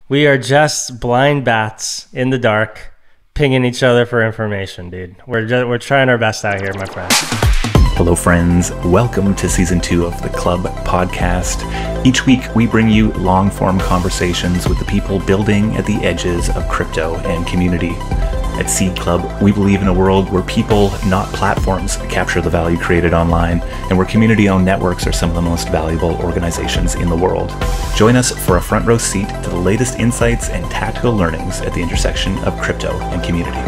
We are just blind bats in the dark, pinging each other for information, dude. We're trying our best out here, my friend. Hello, friends. Welcome to Season 2 of the Club podcast. Each week, we bring you long-form conversations with the people building at the edges of crypto and community. At Seed Club, we believe in a world where people, not platforms, capture the value created online, and where community-owned networks are some of the most valuable organizations in the world. Join us for a front row seat to the latest insights and tactical learnings at the intersection of crypto and community.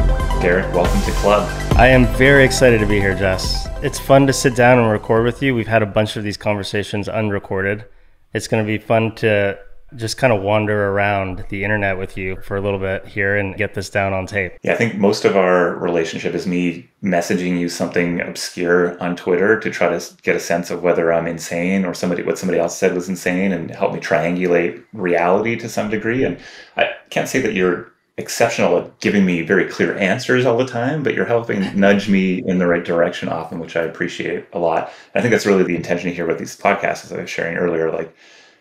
Garrett, welcome to Club. I am very excited to be here, Jess. It's fun to sit down and record with you. We've had a bunch of these conversations unrecorded. It's going to be fun to just kind of wander around the internet with you for a little bit here and get this down on tape. Yeah, I think most of our relationship is me messaging you something obscure on Twitter to try to get a sense of whether I'm insane or what somebody else said was insane and help me triangulate reality to some degree. And I can't say that you're exceptional at giving me very clear answers all the time, but you're helping nudge me in the right direction often, which I appreciate a lot. I think that's really the intention here with these podcasts, as I was sharing earlier.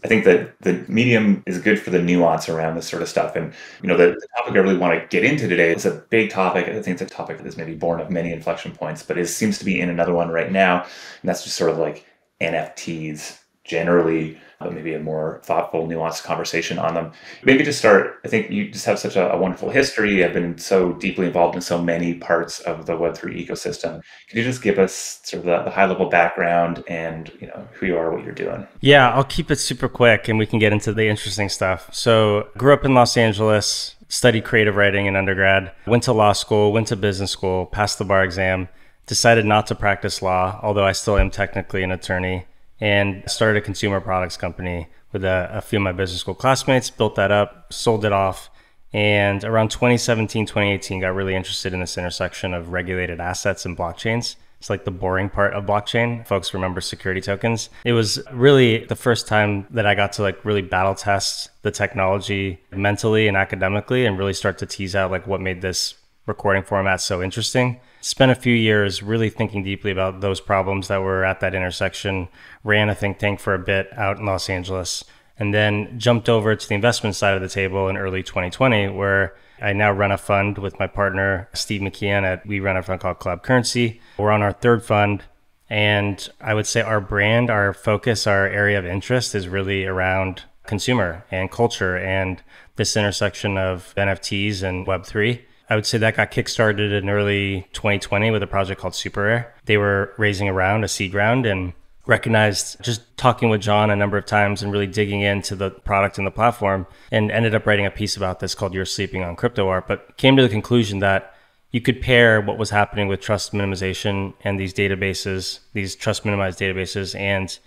I think that the medium is good for the nuance around this sort of stuff. And, the topic I really want to get into today is a big topic. I think it's a topic that is maybe born of many inflection points, but it seems to be in another one right now. And that's just sort of like NFTs generally, but maybe a more thoughtful, nuanced conversation on them. Maybe to start, I think you just have such a wonderful history. I've been so deeply involved in so many parts of the Web3 ecosystem. Can you just give us sort of the high-level background and who you are, what you're doing? Yeah, I'll keep it super quick and we can get into the interesting stuff. So grew up in Los Angeles, studied creative writing in undergrad, went to law school, went to business school, passed the bar exam, decided not to practice law, although I still am technically an attorney, and started a consumer products company with a few of my business school classmates, built that up, sold it off. And around 2017, 2018, got really interested in this intersection of regulated assets and blockchains. It's like the boring part of blockchain. Folks remember security tokens. It was really the first time that I got to really battle test the technology mentally and academically and really start to tease out what made this recording format so interesting. Spent a few years really thinking deeply about those problems that were at that intersection, ran a think tank for a bit out in Los Angeles, and then jumped over to the investment side of the table in early 2020, where I now run a fund with my partner, Steve McKeon. We run a fund called Collab+Currency. We're on our third fund. And I would say our brand, our focus, our area of interest is really around consumer and culture and this intersection of NFTs and Web3. I would say that got kickstarted in early 2020 with a project called SuperRare. They were raising around a seed round and recognized, just talking with John a number of times and really digging into the product and the platform, and ended up writing a piece about this called You're Sleeping on Crypto Art, but came to the conclusion that you could pair what was happening with trust minimization and these databases, these trust minimized databases, and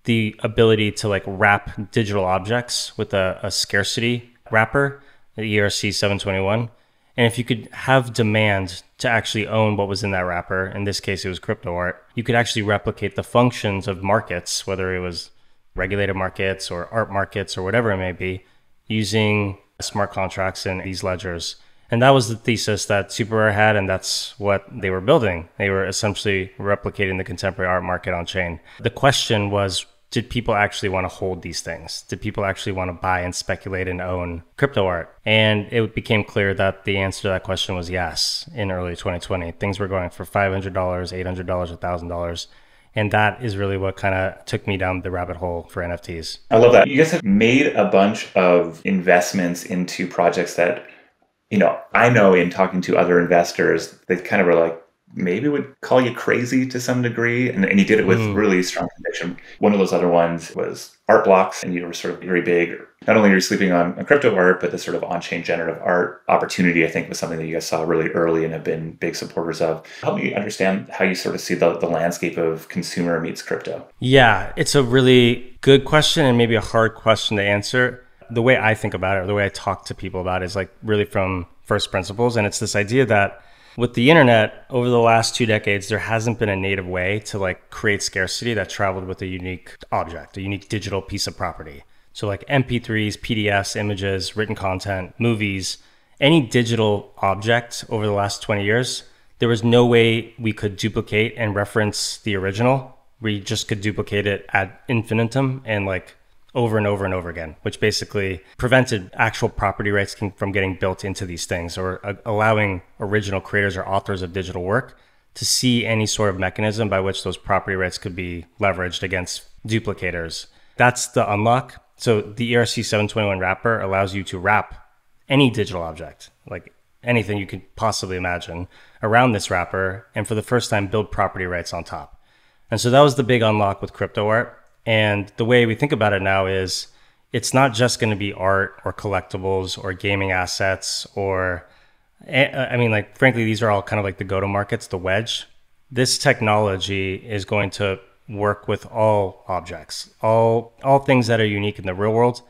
the ability to wrap digital objects with a scarcity wrapper, the ERC 721. And if you could have demand to actually own what was in that wrapper, in this case it was crypto art, you could actually replicate the functions of markets, whether it was regulated markets or art markets or whatever it may be, using smart contracts and these ledgers. And that was the thesis that SuperRare had, and that's what they were building. They were essentially replicating the contemporary art market on chain. The question was, did people actually want to hold these things? Did people actually want to buy and speculate and own crypto art? And it became clear that the answer to that question was yes in early 2020. Things were going for $500, $800, $1,000. And that is really what kind of took me down the rabbit hole for NFTs. I love that. You guys have made a bunch of investments into projects that, I know in talking to other investors, they kind of were like, maybe would call you crazy to some degree. And you did it with really strong conviction. One of those other ones was art blocks. And you were sort of very big. Not only are you sleeping on crypto art, but the sort of on-chain generative art opportunity, I think, was something that you guys saw really early and have been big supporters of. Help me understand how you sort of see the landscape of consumer meets crypto. Yeah, it's a really good question and maybe a hard question to answer. The way I think about it, or the way I talk to people about it, is really from first principles. And it's this idea that with the internet, over the last 2 decades, there hasn't been a native way to create scarcity that traveled with a unique object, a unique digital piece of property. So MP3s, PDFs, images, written content, movies, any digital object over the last 20 years, there was no way we could duplicate and reference the original. We just could duplicate it ad infinitum and over and over and over again, which basically prevented actual property rights from getting built into these things, or allowing original creators or authors of digital work to see any sort of mechanism by which those property rights could be leveraged against duplicators. That's the unlock. So the ERC 721 wrapper allows you to wrap any digital object, like anything you could possibly imagine, around this wrapper, and for the first time build property rights on top. And so that was the big unlock with crypto art. And the way we think about it now is it's not just going to be art or collectibles or gaming assets or, I mean, like, frankly, these are all kind of like the go-to markets, the wedge. This technology is going to work with all objects, all things that are unique in the real world.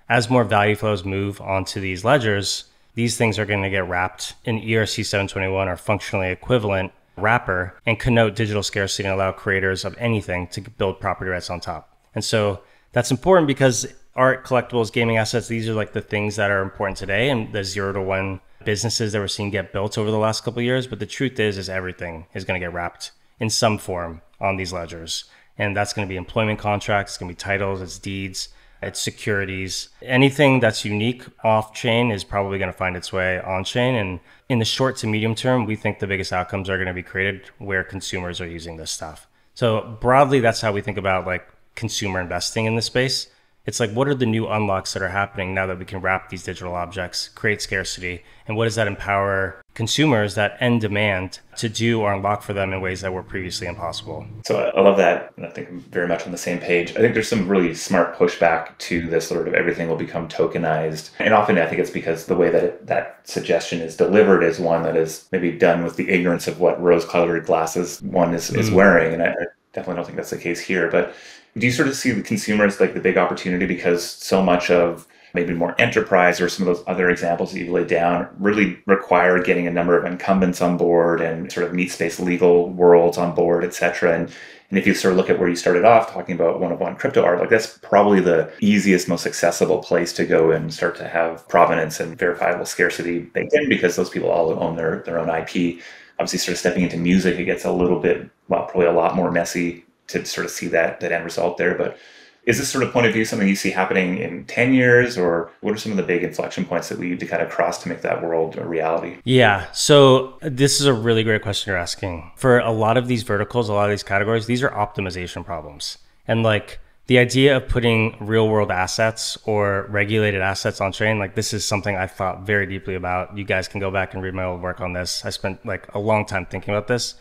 As more value flows move onto these ledgers, these things are going to get wrapped in ERC 721 or functionally equivalent wrapper and connote digital scarcity and allow creators of anything to build property rights on top. And so that's important because art, collectibles, gaming assets, these are like the things that are important today and the 0 to 1 businesses that we're seeing get built over the last couple of years. But the truth is everything is going to get wrapped in some form on these ledgers. And that's going to be employment contracts, it's going to be titles, it's deeds, it's securities. Anything that's unique off chain is probably going to find its way on chain. And in the short to medium term, we think the biggest outcomes are going to be created where consumers are using this stuff. So broadly, that's how we think about like consumer investing in this space. It's like, what are the new unlocks that are happening now that we can wrap these digital objects, create scarcity? And what does that empower consumers that end demand to do or unlock for them in ways that were previously impossible? So I love that. And I think I'm very much on the same page. I think there's some really smart pushback to this sort of everything will become tokenized. And often I think it's because the way that that suggestion is delivered is one that is maybe done with the ignorance of what rose-colored glasses one is wearing. And I definitely don't think that's the case here. But do you sort of see the consumers like the big opportunity because so much of maybe more enterprise or some of those other examples that you've laid down really require getting a number of incumbents on board and sort of meat space legal worlds on board, et cetera. And if you sort of look at where you started off talking about one-of-one crypto art, like that's probably the easiest, most accessible place to go and start to have provenance and verifiable scarcity baked in because those people all own their own IP. Obviously, sort of stepping into music, it gets a little bit, well, probably a lot more messy to sort of see that end result there. But is this sort of point of view something you see happening in 10 years, or what are some of the big inflection points that we need to kind of cross to make that world a reality? Yeah, so this is a really great question you're asking. For a lot of these verticals, a lot of these categories, these are optimization problems. And like the idea of putting real world assets or regulated assets on chain, like this is something I thought very deeply about. You guys can go back and read my old work on this. I spent like a long time thinking about this.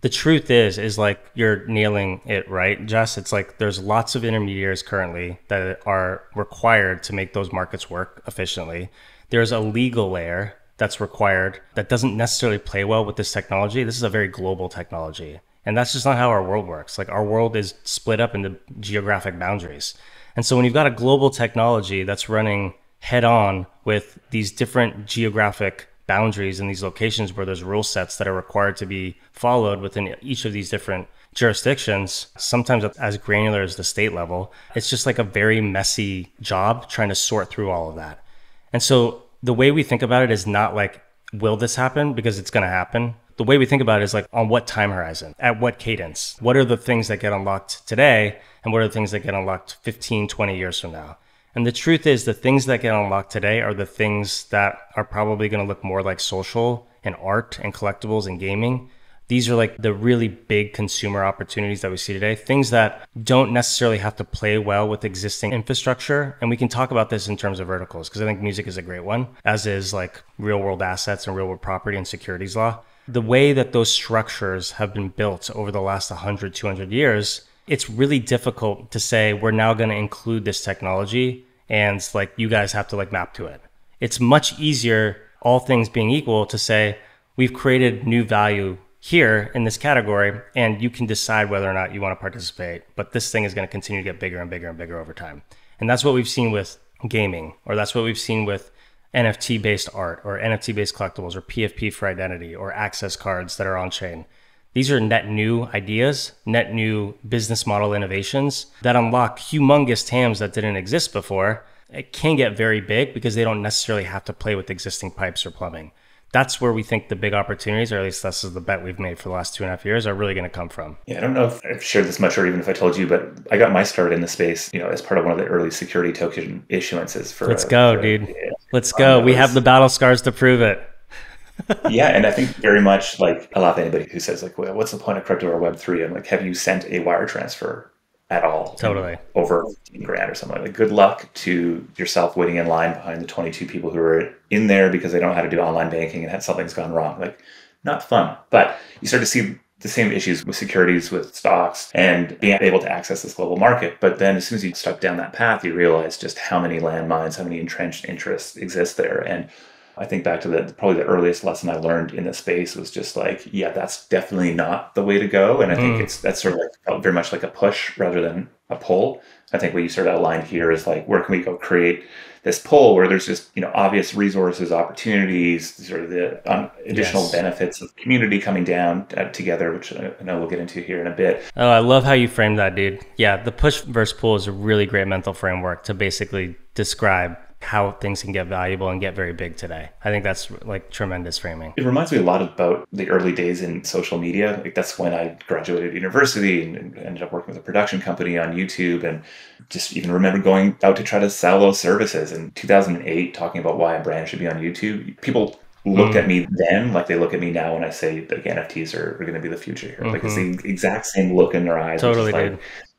The truth is like you're nailing it, right, Jess? It's like there's lots of intermediaries currently that are required to make those markets work efficiently. There's a legal layer that's required that doesn't necessarily play well with this technology. This is a very global technology. And that's just not how our world works. Like our world is split up into geographic boundaries. And so when you've got a global technology that's running head on with these different geographic boundaries in these locations where there's rule sets that are required to be followed within each of these different jurisdictions, sometimes as granular as the state level, it's just like a very messy job trying to sort through all of that. And so the way we think about it is not like, will this happen? Because it's going to happen. The way we think about it is like, on what time horizon, at what cadence, what are the things that get unlocked today? And what are the things that get unlocked 15, 20 years from now? And the truth is the things that get unlocked today are the things that are probably going to look more like social and art and collectibles and gaming. These are like the really big consumer opportunities that we see today, things that don't necessarily have to play well with existing infrastructure. And we can talk about this in terms of verticals, because I think music is a great one, as is like real world assets and real world property and securities law. The way that those structures have been built over the last 100, 200 years, it's really difficult to say we're now going to include this technology and like you guys have to like map to it. It's much easier, all things being equal, to say we've created new value here in this category and you can decide whether or not you want to participate, but this thing is going to continue to get bigger and bigger and bigger over time. And that's what we've seen with gaming, or that's what we've seen with NFT based art or NFT based collectibles or PFP for identity or access cards that are on chain. These are net new ideas, net new business model innovations that unlock humongous TAMs that didn't exist before. It can get very big because they don't necessarily have to play with existing pipes or plumbing. That's where we think the big opportunities, or at least this is the bet we've made for the last 2.5 years, are really going to come from. Yeah, I don't know if I've shared this much or even if I told you, but I got my start in the space, as part of one of the early security token issuances for. Let's go, dude. Let's go. We have the battle scars to prove it. Yeah, and I think very much like I laugh at anybody who says like, well, what's the point of crypto or Web3? I'm like, have you sent a wire transfer at all? Totally. Over 15 grand or something. Like, good luck to yourself waiting in line behind the 22 people who are in there because they don't know how to do online banking and something's gone wrong. Like, not fun. But you start to see the same issues with securities, with stocks, and being able to access this global market. But then as soon as you step down that path, you realize just how many landmines, how many entrenched interests exist there. And I think back to probably the earliest lesson I learned in the space was just like, yeah, that's definitely not the way to go. And I think that's sort of like felt very much like a push rather than a pull. I think what you sort of outlined here is like, where can we go create this pull where there's just, obvious resources, opportunities, sort of the additional benefits of the community coming down together, which I know we'll get into here in a bit. Oh, I love how you framed that, dude. Yeah, the push versus pull is a really great mental framework to basically describe how things can get valuable and get very big today. I think that's like tremendous framing. It reminds me a lot about the early days in social media. Like, that's when I graduated university and ended up working with a production company on YouTube, and just even remember going out to try to sell those services in 2008, talking about why a brand should be on YouTube. People looked at me then like they look at me now when I say like NFTs are going to be the future here. Like, it's the exact same look in their eyes. Totally, like, dude.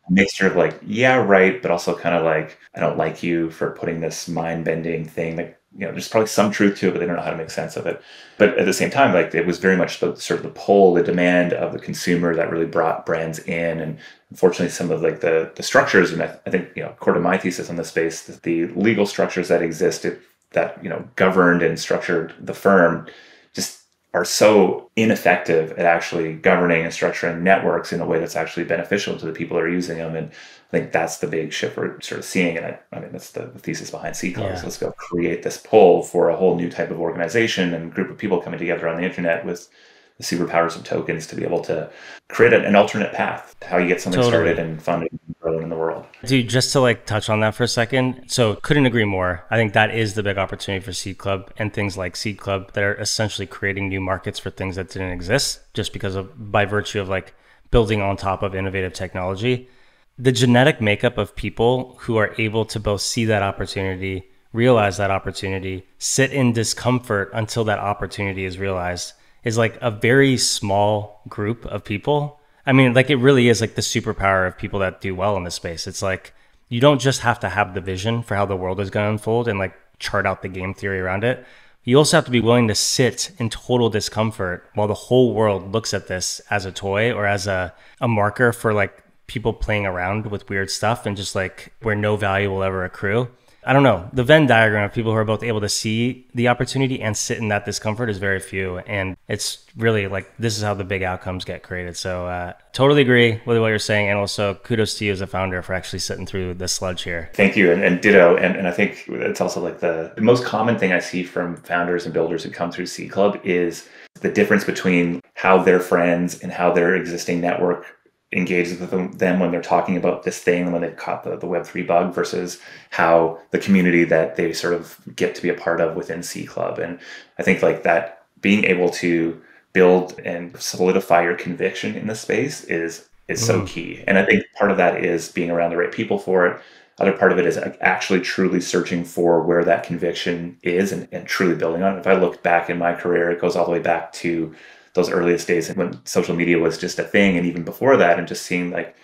Mixture of like, yeah, right, but also kind of like, I don't like you for putting this mind-bending thing. Like, there's probably some truth to it, but they don't know how to make sense of it. But at the same time, like, it was very much the sort of the pull, the demand of the consumer that really brought brands in. And unfortunately, some of like the structures, and I think, according to my thesis on the space, that the legal structures that existed that, governed and structured the firm just are so ineffective at actually governing and structuring networks in a way that's actually beneficial to the people that are using them. And I think that's the big shift we're sort of seeing. And I mean, that's the thesis behind C Club. Yeah. Let's go create this pull for a whole new type of organization and group of people coming together on the internet with the superpowers of tokens to be able to create an alternate path to how you get something started and funded and grown in the world. Dude, just to like touch on that for a second. So couldn't agree more. I think that is the big opportunity for Seed Club and things like Seed Club that are essentially creating new markets for things that didn't exist just by virtue of like building on top of innovative technology. The genetic makeup of people who are able to both see that opportunity, realize that opportunity, sit in discomfort until that opportunity is realized is like a very small group of people. I mean, like, it really is like the superpower of people that do well in this space. It's like, you don't just have to have the vision for how the world is going to unfold and like chart out the game theory around it. You also have to be willing to sit in total discomfort while the whole world looks at this as a toy or as a marker for like people playing around with weird stuff and just like where no value will ever accrue. I don't know. The Venn diagram of people who are both able to see the opportunity and sit in that discomfort is very few. And it's really like, this is how the big outcomes get created. So totally agree with what you're saying. And also kudos to you as a founder for actually sitting through the sludge here. Thank you. And ditto. And I think it's also like the most common thing I see from founders and builders who come through C Club is the difference between how their friends and how their existing network engages with them when they're talking about this thing, when they've caught the Web3 bug, versus how the community that they sort of get to be a part of within C Club. And I think like that, being able to build and solidify your conviction in the space is so key. And I think part of that is being around the right people for it. Other part of it is actually truly searching for where that conviction is and truly building on it. If I look back in my career, it goes all the way back to those earliest days when social media was just a thing, and even before that, and just seeing like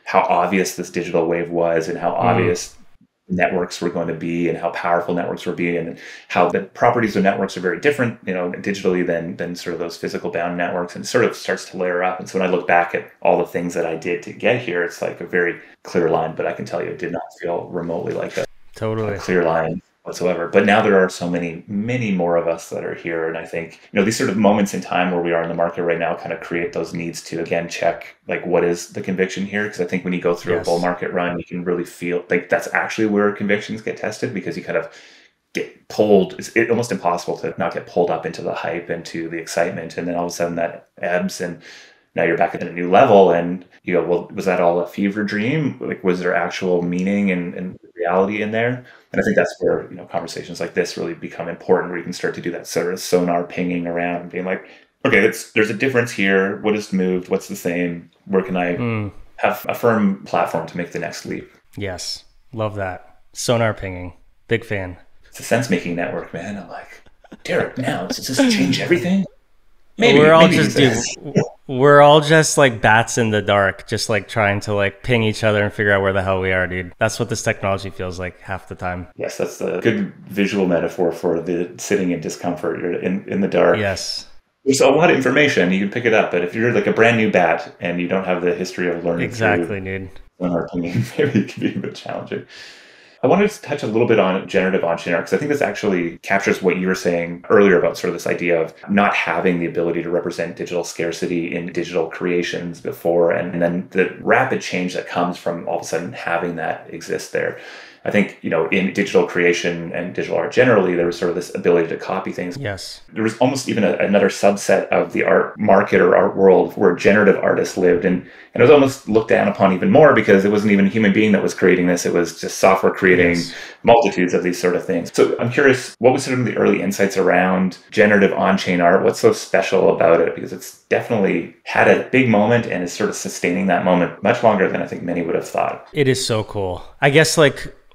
how obvious this digital wave was and how obvious networks were going to be and how powerful networks were being, and how the properties of networks are very different, digitally than sort of those physical bound networks, and it sort of starts to layer up. And so when I look back at all the things that I did to get here, it's like a very clear line, but I can tell you it did not feel remotely like a clear line whatsoever. But now there are so many more of us that are here. And I think, these sort of moments in time where we are in the market right now kind of create those needs to, again, check like, what is the conviction here? Because I think when you go through a bull market run, you can really feel like that's actually where convictions get tested, because you kind of get pulled. It's almost impossible to not get pulled up into the hype and to the excitement. And then all of a sudden that ebbs, and now you're back at a new level, and you go, well, was that all a fever dream? Like, was there actual meaning and reality in there. And I think that's where, conversations like this really become important, where you can start to do that sort of sonar pinging around and being like, okay, there's a difference here. What has moved? What's the same? Where can I have a firm platform to make the next leap? Yes. Love that. Sonar pinging. Big fan. It's a sense-making network, man. I'm like, Derek, now, does this change everything? Maybe. We're all just like bats in the dark, just like trying to like ping each other and figure out where the hell we are, dude. That's what this technology feels like half the time. Yes, that's the good visual metaphor for the sitting in discomfort. You're in the dark. Yes. There's a lot of information. You can pick it up, but if you're like a brand new bat and you don't have the history of learning, exactly, dude, sonar pinging, maybe it can be a bit challenging. I wanted to touch a little bit on generative on-chain art, because I think this actually captures what you were saying earlier about sort of this idea of not having the ability to represent digital scarcity in digital creations before, and then the rapid change that comes from all of a sudden having that exist there. I think, in digital creation and digital art generally, there was sort of this ability to copy things. Yes. There was almost even another subset of the art market or art world where generative artists lived. And it was almost looked down upon even more because it wasn't even a human being that was creating this. It was just software creating multitudes of these sort of things. So I'm curious, what was sort of the early insights around generative on-chain art? What's so special about it? Because it's definitely had a big moment and is sort of sustaining that moment much longer than I think many would have thought. It is so cool. I guess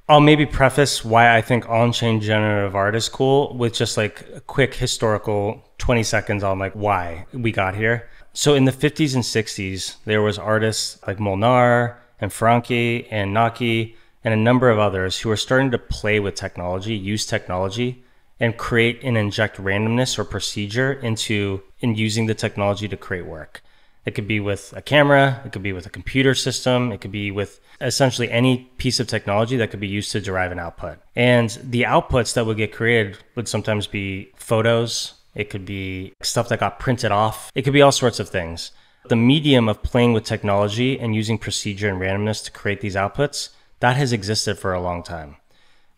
I'll maybe preface why I think on-chain generative art is cool with just like a quick historical 20 seconds on like why we got here. So in the 50s and 60s, there was artists like Molnar and Franke and Naki and a number of others who were starting to play with technology, use technology, and create and inject randomness or procedure in using the technology to create work. It could be with a camera, it could be with a computer system, it could be with essentially any piece of technology that could be used to derive an output. And the outputs that would get created would sometimes be photos, it could be stuff that got printed off, it could be all sorts of things. The medium of playing with technology and using procedure and randomness to create these outputs, that has existed for a long time.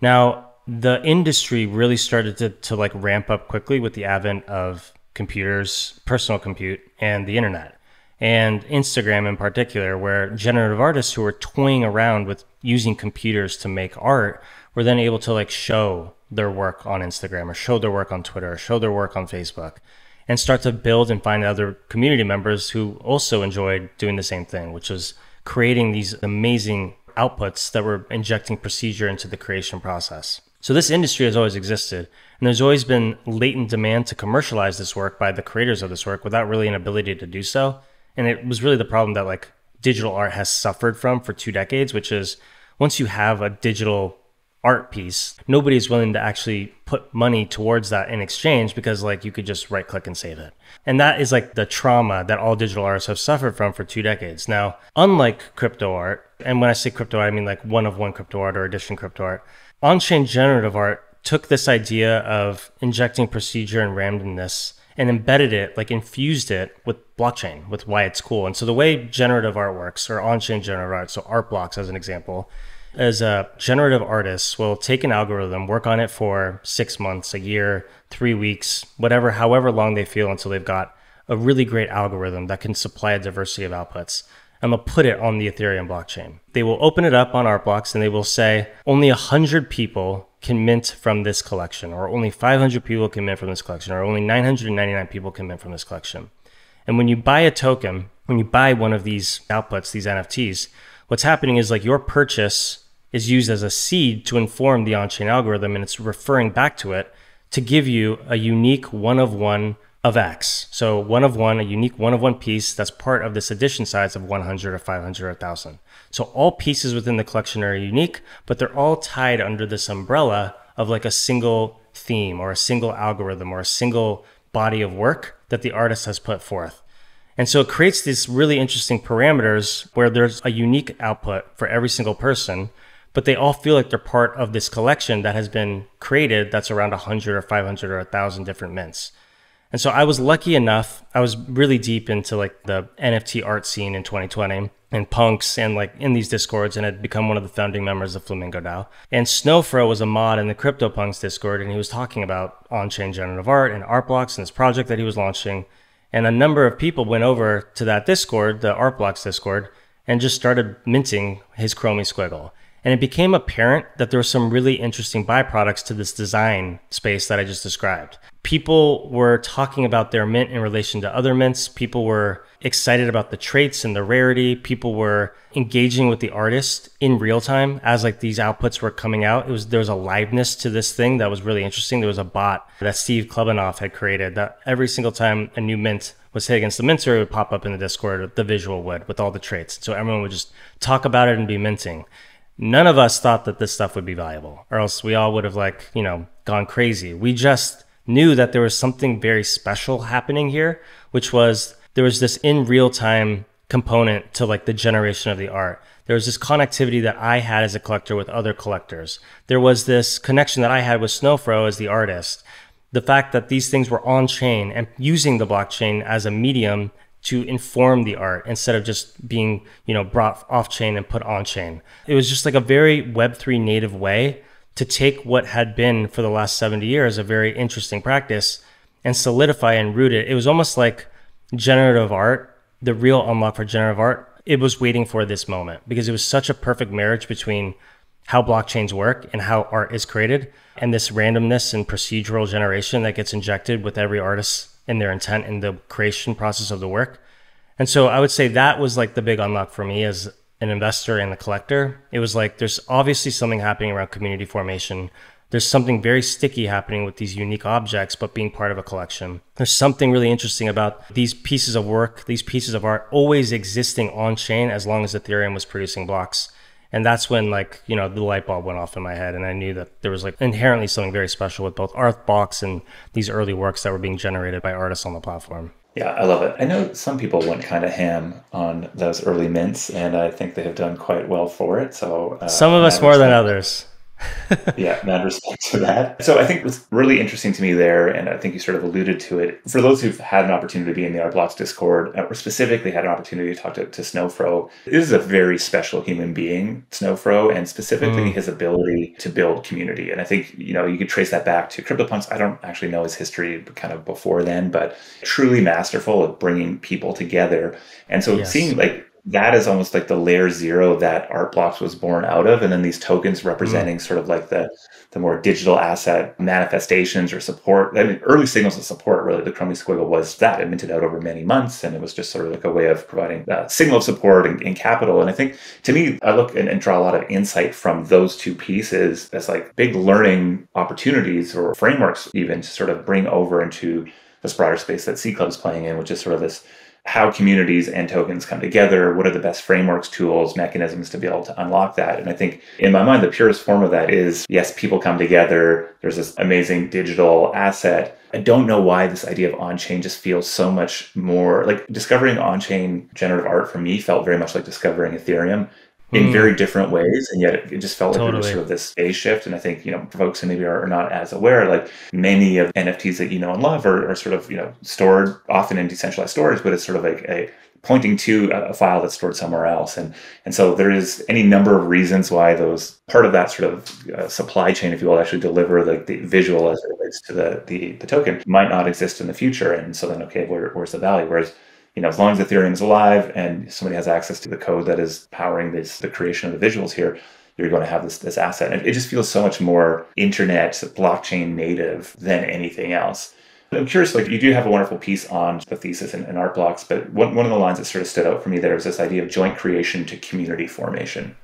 Now, the industry really started to like ramp up quickly with the advent of computers, personal compute, and the internet. And Instagram in particular, where generative artists who were toying around with using computers to make art were then able to like show their work on Instagram or show their work on Twitter or show their work on Facebook and start to build and find other community members who also enjoyed doing the same thing, which was creating these amazing outputs that were injecting procedure into the creation process. So this industry has always existed, and there's always been latent demand to commercialize this work by the creators of this work without really an ability to do so. And it was really the problem that like digital art has suffered from for 2 decades, which is once you have a digital art piece, nobody's willing to actually put money towards that in exchange because like you could just right click and save it. And that is like the trauma that all digital artists have suffered from for 2 decades. Now, unlike crypto art, and when I say crypto, I mean like one of one crypto art or edition crypto art, on-chain generative art took this idea of injecting procedure and randomness and embedded it, like infused it with blockchain, with why it's cool. And so the way generative art works, or on-chain generative art, so art blocks as an example, is generative artists will take an algorithm, work on it for 6 months, a year, 3 weeks, however long they feel until they've got a really great algorithm that can supply a diversity of outputs. And they'll put it on the Ethereum blockchain. They will open it up on art blocks and they will say, only 100 people can mint from this collection, or only 500 people can mint from this collection, or only 999 people can mint from this collection. And when you buy a token, when you buy one of these outputs, these NFTs, what's happening is like your purchase is used as a seed to inform the on-chain algorithm, and it's referring back to it to give you a unique one of one of X. So one of one, a unique one of one piece that's part of this edition size of 100 or 500 or 1,000. So all pieces within the collection are unique, but they're all tied under this umbrella of like a single theme or a single algorithm or a single body of work that the artist has put forth. And so it creates these really interesting parameters where there's a unique output for every single person, but they all feel like they're part of this collection that has been created that's around 100 or 500 or 1,000 different mints. And so I was lucky enough, I was really deep into like the NFT art scene in 2020 and punks and like in these discords, and had become one of the founding members of Flamingo DAO. And Snowfro was a mod in the CryptoPunks discord, and he was talking about on-chain generative art and art blocks and this project that he was launching. And a number of people went over to that discord, the art blocks discord, and just started minting his Chromie Squiggle. And it became apparent that there were some really interesting byproducts to this design space that I just described. People were talking about their mint in relation to other mints. People were excited about the traits and the rarity. People were engaging with the artist in real time as like these outputs were coming out. There was a liveness to this thing that was really interesting. There was a bot that Steve Klebanoff had created that every single time a new mint was hit against the minter, it would pop up in the Discord, the visual would, with all the traits. So everyone would just talk about it and be minting. None of us thought that this stuff would be valuable, or else we all would have like, gone crazy. We just knew that there was something very special happening here, which was there was this in real time component to like the generation of the art. There was this connectivity that I had as a collector with other collectors. There was this connection that I had with Snowfro as the artist. The fact that these things were on chain and using the blockchain as a medium to inform the art instead of just being, brought off chain and put on chain. It was just like a very Web3 native way to take what had been for the last 70 years a very interesting practice and solidify and root it. It was almost like generative art, the real unlock for generative art. It was waiting for this moment because it was such a perfect marriage between how blockchains work and how art is created, and this randomness and procedural generation that gets injected with every artist and their intent in the creation process of the work. And so I would say that was like the big unlock for me as an investor and a collector. It was like, there's obviously something happening around community formation. There's something very sticky happening with these unique objects, but being part of a collection. There's something really interesting about these pieces of work, these pieces of art always existing on chain as long as Ethereum was producing blocks. And that's when the light bulb went off in my head. And I knew that there was like inherently something very special with both art blocks and these early works that were being generated by artists on the platform. Yeah, I love it. I know some people went kind of ham on those early mints, and I think they have done quite well for it. So some of us more than others. Yeah, mad respect to that. So I think what's really interesting to me there, and I think you sort of alluded to it, for those who've had an opportunity to be in the Art Blocks Discord, or specifically had an opportunity to talk to Snowfro, this is a very special human being, Snowfro, and specifically his ability to build community. And I think, you could trace that back to CryptoPunks. I don't actually know his history kind of before then, but truly masterful at bringing people together. And so seeing that is almost like the layer zero that Art Blocks was born out of. And then these tokens representing sort of like the more digital asset manifestations or support. I mean, early signals of support, really, the Chromie Squiggle was that. It minted out over many months, and it was just sort of like a way of providing signal of support and capital. And I think, to me, I look and draw a lot of insight from those two pieces as like big learning opportunities or frameworks even to sort of bring over into this broader space that C Club is playing in, which is sort of this how communities and tokens come together, what are the best frameworks, tools, mechanisms to be able to unlock that. And I think in my mind, the purest form of that is, yes, people come together, there's this amazing digital asset. I don't know why this idea of on-chain just feels so much more like discovering on-chain generative art for me felt very much like discovering Ethereum in very different ways, and yet it just felt like there was sort of this phase shift. And I think, folks who maybe are not as aware, like many of NFTs that you know and love are sort of, stored often in decentralized storage, but it's sort of like a pointing to a file that's stored somewhere else. And so there is any number of reasons why those part of that sort of supply chain, if you will, actually deliver the visual as it relates to the token might not exist in the future. And so then, okay, where's the value? Whereas as long as Ethereum is alive and somebody has access to the code that is powering the creation of the visuals here, you're going to have this asset. And it just feels so much more internet, blockchain native than anything else. I'm curious, you do have a wonderful piece on the thesis and Art Blocks, but one of the lines that sort of stood out for me there is this idea of joint creation to community formation.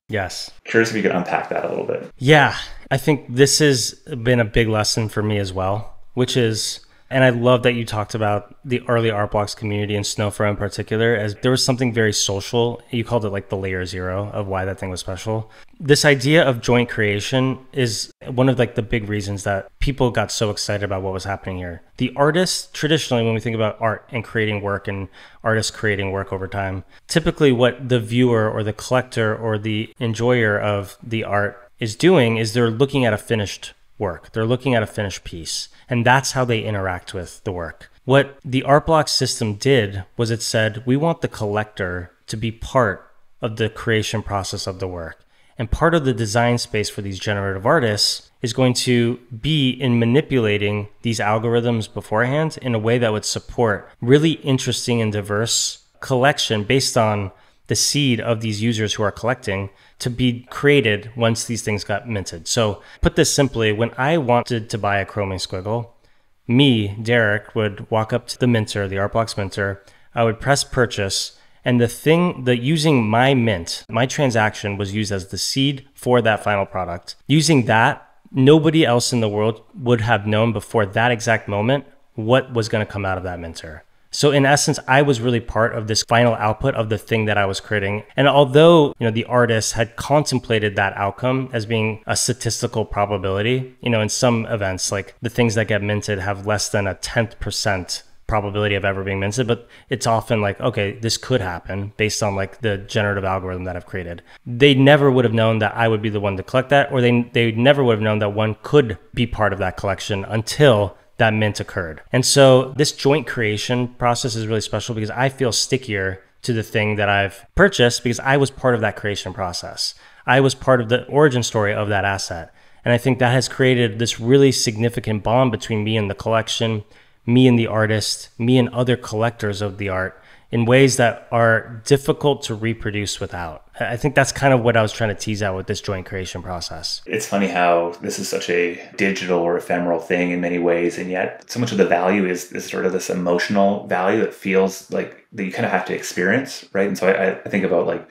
Yes. Curious if you could unpack that a little bit. Yeah, I think this has been a big lesson for me as well, which is, and I love that you talked about the early Art Blocks community and Snowfro in particular, as there was something very social. You called it like the layer zero of why that thing was special. This idea of joint creation is one of the big reasons that people got so excited about what was happening here. The artists, traditionally, when we think about art and creating work and artists creating work over time, typically what the viewer or the collector or the enjoyer of the art is doing is they're looking at a finished work. They're looking at a finished piece. And that's how they interact with the work. What the Art Blocks system did was it said, we want the collector to be part of the creation process of the work. And part of the design space for these generative artists is going to be in manipulating these algorithms beforehand in a way that would support really interesting and diverse collection based on the seed of these users who are collecting to be created once these things got minted. So put this simply, when I wanted to buy a Chromie Squiggle, me, Derek, would walk up to the minter, the Artblocks minter, I would press purchase, and using my mint, my transaction was used as the seed for that final product. Using that, nobody else in the world would have known before that exact moment what was going to come out of that minter. So in essence, I was really part of this final output of the thing that I was creating. And although, the artist had contemplated that outcome as being a statistical probability, in some events, like the things that get minted have less than a 10th% probability of ever being minted, but it's often like, okay, this could happen based on like the generative algorithm that I've created. They never would have known that I would be the one to collect that, or they never would have known that one could be part of that collection until that mint occurred. And so this joint creation process is really special because I feel stickier to the thing that I've purchased because I was part of that creation process. I was part of the origin story of that asset. And I think that has created this really significant bond between me and the collection, me and the artist, me and other collectors of the art in ways that are difficult to reproduce without. I think that's kind of what I was trying to tease out with this joint creation process. It's funny how this is such a digital or ephemeral thing in many ways, and yet so much of the value is sort of this emotional value that feels like that you kind of have to experience, right? And so I think about like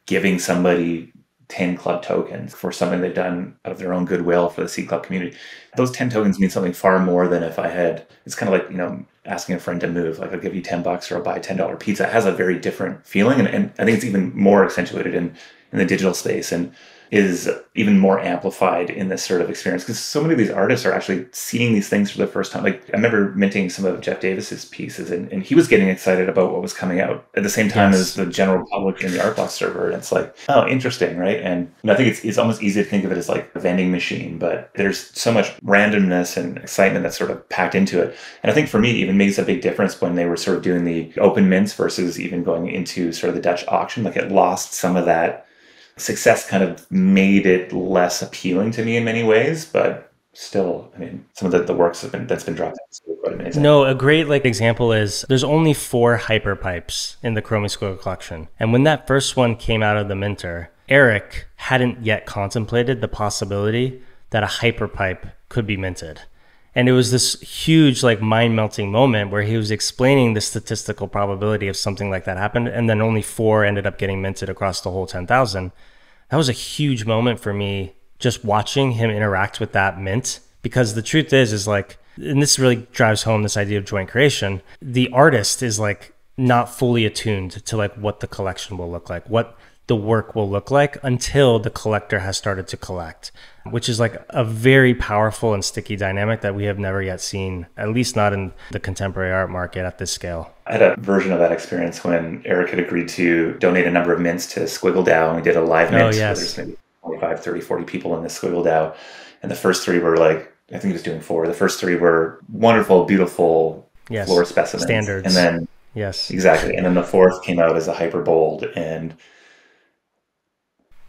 giving somebody 10 club tokens for something they've done out of their own goodwill for the C Club community. Those 10 tokens mean something far more than if I had, it's kind of like, asking a friend to move, like I'll give you $10 or I'll buy a $10 pizza. It has a very different feeling. And I think it's even more accentuated in the digital space and is even more amplified in this sort of experience because so many of these artists are actually seeing these things for the first time. Like I remember minting some of Jeff Davis's pieces and he was getting excited about what was coming out at the same time as the general public in the Artblocks server. And it's like, oh, interesting, right? And I think it's almost easy to think of it as like a vending machine, but there's so much randomness and excitement that's sort of packed into it. And I think for me, it even makes a big difference when they were sort of doing the open mints versus even going into sort of the Dutch auction. Like it lost some of that success, kind of made it less appealing to me in many ways, but still, I mean, some of the works that's been dropped is quite amazing. No, a great example is there's only 4 hyperpipes in the Chromie Squiggle collection. And when that first one came out of the minter, Eric hadn't yet contemplated the possibility that a hyperpipe could be minted. And it was this huge mind-melting moment where he was explaining the statistical probability of something like that happened, and then only 4 ended up getting minted across the whole 10,000. That was a huge moment for me, just watching him interact with that mint, because the truth is and this really drives home this idea of joint creation, the artist is not fully attuned to what the collection will look like, what the work will look like until the collector has started to collect, which is a very powerful and sticky dynamic that we have never yet seen, at least not in the contemporary art market at this scale. I had a version of that experience when Eric had agreed to donate a number of mints to Squiggle DAO, and we did a live mint. Oh, yes. There's maybe 25, 30, 40 people in this Squiggle DAO. And the first 3 were I think he was doing 4. The first 3 were wonderful, beautiful floor specimens. Standards. And then, yes, exactly. And then the 4th came out as a hyper bold, and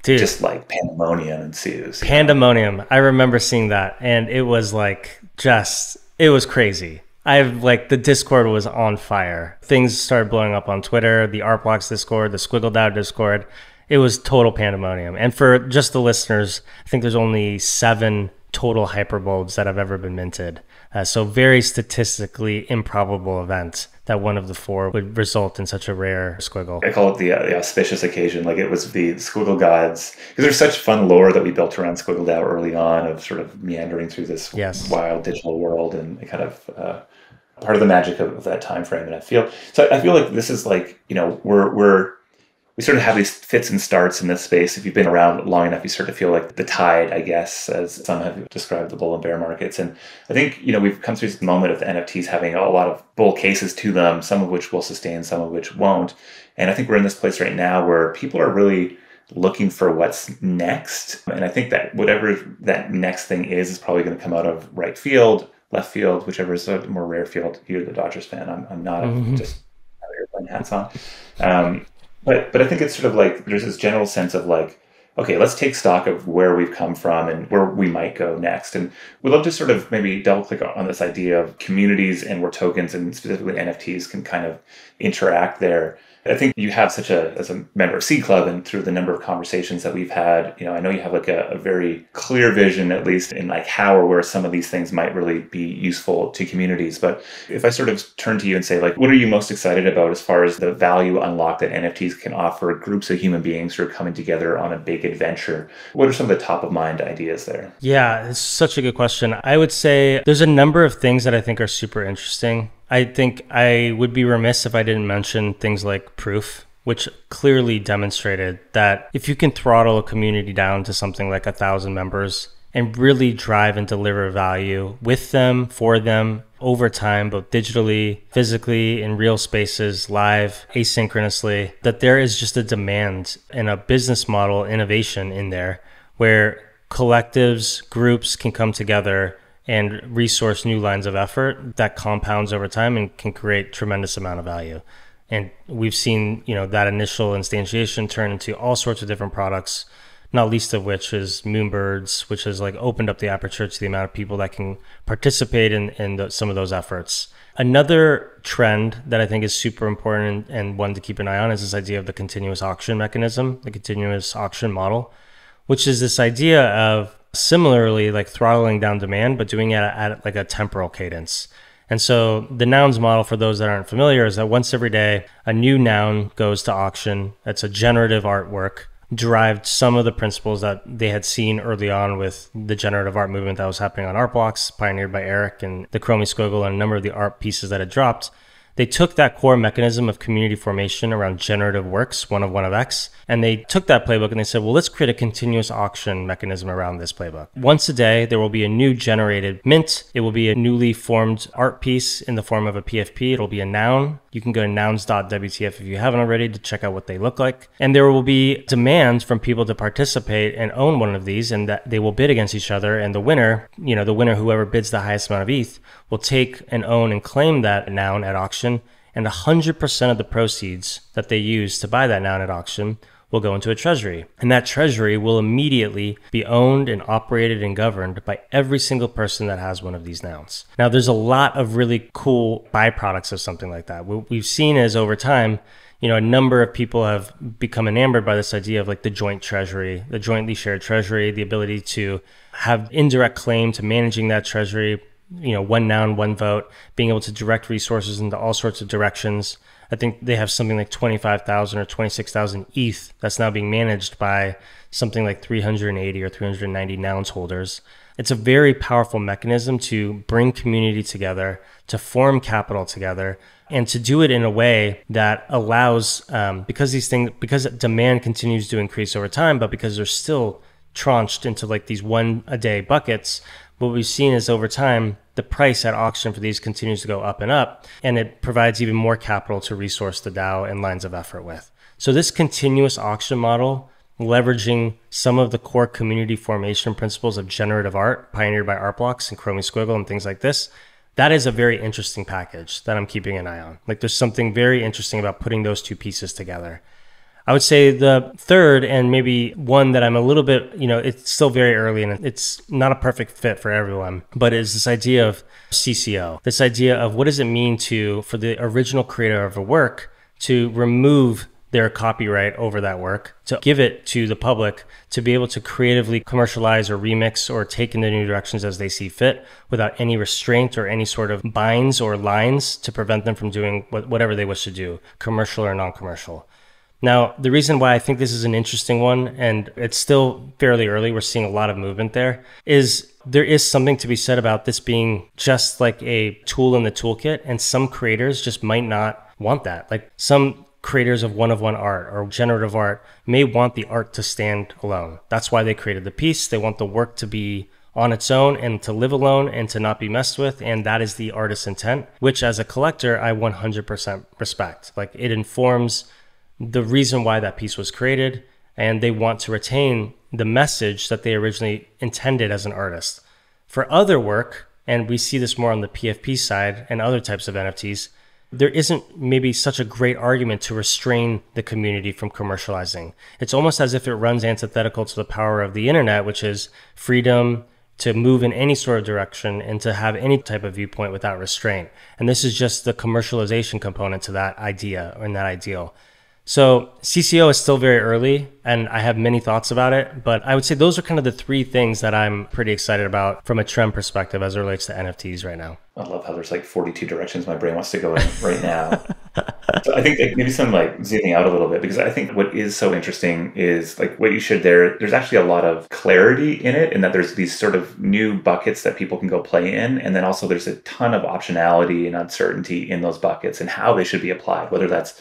dude, just pandemonium ensues. Pandemonium. I remember seeing that, and it was it was crazy. The Discord was on fire. Things started blowing up on Twitter, the Artblocks Discord, the Squiggle DAO Discord. It was total pandemonium. And for just the listeners, I think there's only 7 total hyperbulbs that have ever been minted. So very statistically improbable event that one of the 4 would result in such a rare squiggle. I call it the auspicious occasion. It was the Squiggle gods. Because there's such fun lore that we built around Squiggle DAO early on of sort of meandering through this wild digital world and kind of part of the magic of that time frame. And I feel like this is we sort of have these fits and starts in this space. If you've been around long enough, you start to feel like the tide, I guess, as some have described the bull and bear markets. And I think, we've come through this moment of the NFTs having a lot of bull cases to them, some of which will sustain, some of which won't. And I think we're in this place right now where people are really looking for what's next. And I think that whatever that next thing is probably going to come out of right field, left field, whichever is a more rare field. You're the Dodgers fan. I'm not. Just have airplane hats on. But I think it's sort of there's this general sense of okay, let's take stock of where we've come from and where we might go next. And we'd love to sort of maybe double click on this idea of communities and where tokens and specifically NFTs can kind of interact there. I think you have as a member of Seed Club and through the number of conversations that we've had, I know you have like a very clear vision, at least in like how or where some of these things might really be useful to communities. But if I sort of turn to you and say, like, what are you most excited about as far as the value unlock that NFTs can offer groups of human beings who are coming together on a big adventure? What are some of the top of mind ideas there? Yeah, it's such a good question. I would say there's a number of things that I think are super interesting. I think I would be remiss if I didn't mention things like proof, which clearly demonstrated that if you can throttle a community down to something like 1,000 members and really drive and deliver value with them, for them, over time, both digitally, physically, in real spaces, live, asynchronously, that there is just a demand and a business model innovation in there where collectives, groups can come together and resource new lines of effort that compounds over time and can create tremendous amount of value. And we've seen, that initial instantiation turn into all sorts of different products, not least of which is Moonbirds, which has like opened up the aperture to the amount of people that can participate in some of those efforts. Another trend that I think is super important and one to keep an eye on is this idea of the continuous auction mechanism, the continuous auction model, which is this idea of similarly like throttling down demand, but doing it at like a temporal cadence. And so the Nouns model, for those that aren't familiar, is that once every day, a new noun goes to auction. It's a generative artwork, derived some of the principles that they had seen early on with the generative art movement that was happening on art blocks, pioneered by Eric and the Chromie Squiggle and a number of the art pieces that had dropped. They took that core mechanism of community formation around generative works, one of X, and they took that playbook and they said, well, let's create a continuous auction mechanism around this playbook. Once a day, there will be a new generated mint. It will be a newly formed art piece in the form of a PFP. It'll be a noun. You can go to nouns.wtf if you haven't already to check out what they look like. And there will be demand from people to participate and own one of these, and that they will bid against each other. And the winner, whoever bids the highest amount of ETH, will take and own and claim that noun at auction. And 100% of the proceeds that they use to buy that noun at auction will go into a treasury. And that treasury will immediately be owned and operated and governed by every single person that has one of these nouns. Now, there's a lot of really cool byproducts of something like that. What we've seen is over time, a number of people have become enamored by this idea of like the joint treasury, the jointly shared treasury, the ability to have indirect claim to managing that treasury, one noun, one vote, being able to direct resources into all sorts of directions. I think they have something like 25,000 or 26,000 ETH that's now being managed by something like 380 or 390 nouns holders. It's a very powerful mechanism to bring community together, to form capital together, and to do it in a way that allows, because demand continues to increase over time, but because they're still tranched into like these 1 a day buckets, what we've seen is over time, the price at auction for these continues to go up and up, and it provides even more capital to resource the DAO and lines of effort with. So this continuous auction model, leveraging some of the core community formation principles of generative art, pioneered by art blocks and Chromie Squiggle and things like this, that is a very interesting package that I'm keeping an eye on. Like there's something very interesting about putting those two pieces together. I would say the third, and maybe one that I'm a little bit, it's still very early and it's not a perfect fit for everyone, but is this idea of CCO, this idea of what does it mean for the original creator of a work to remove their copyright over that work, to give it to the public to be able to creatively commercialize or remix or take in the new directions as they see fit without any restraint or any sort of binds or lines to prevent them from doing whatever they wish to do, commercial or non-commercial. Now, the reason why I think this is an interesting one, and it's still fairly early, we're seeing a lot of movement there, is there is something to be said about this being just like a tool in the toolkit, and some creators just might not want that. Like some creators of one-of-one art or generative art may want the art to stand alone. That's why they created the piece. They want the work to be on its own and to live alone and to not be messed with. And that is the artist's intent, which as a collector, I 100% respect. Like it informs the reason why that piece was created, and they want to retain the message that they originally intended as an artist. For other work, and we see this more on the PFP side and other types of NFTs, there isn't maybe such a great argument to restrain the community from commercializing. It's almost as if it runs antithetical to the power of the internet, which is freedom to move in any sort of direction and to have any type of viewpoint without restraint. And this is just the commercialization component to that idea or in that ideal. So CCO is still very early and I have many thoughts about it, but I would say those are kind of the three things that I'm pretty excited about from a trend perspective as it relates to NFTs right now. I love how there's like 42 directions my brain wants to go in right now. So I think maybe some like zooming out a little bit, because I think what is so interesting is like what you shared there. There's actually a lot of clarity in it, and that there's these sort of new buckets that people can go play in. And then also there's a ton of optionality and uncertainty in those buckets and how they should be applied, whether that's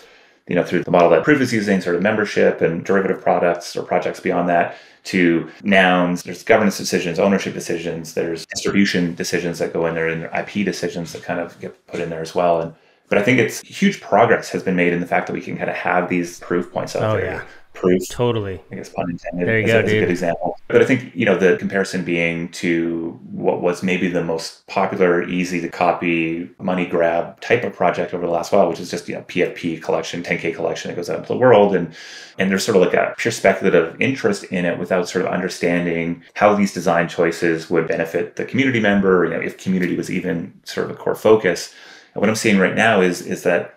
through the model that Proof is using, sort of membership and derivative products or projects beyond that, to nouns. There's governance decisions, ownership decisions, there's distribution decisions that go in there, and IP decisions that kind of get put in there as well. But I think it's huge progress has been made in the fact that we can kind of have these proof points out there. Yeah. Proof. Totally. I guess pun intended. There you go, is a good example. But I think, the comparison being to what was maybe the most popular, easy to copy, money grab type of project over the last while, which is just, PFP collection, 10K collection that goes out into the world. And there's sort of like a pure speculative interest in it without sort of understanding how these design choices would benefit the community member, if community was even sort of a core focus. And what I'm seeing right now is that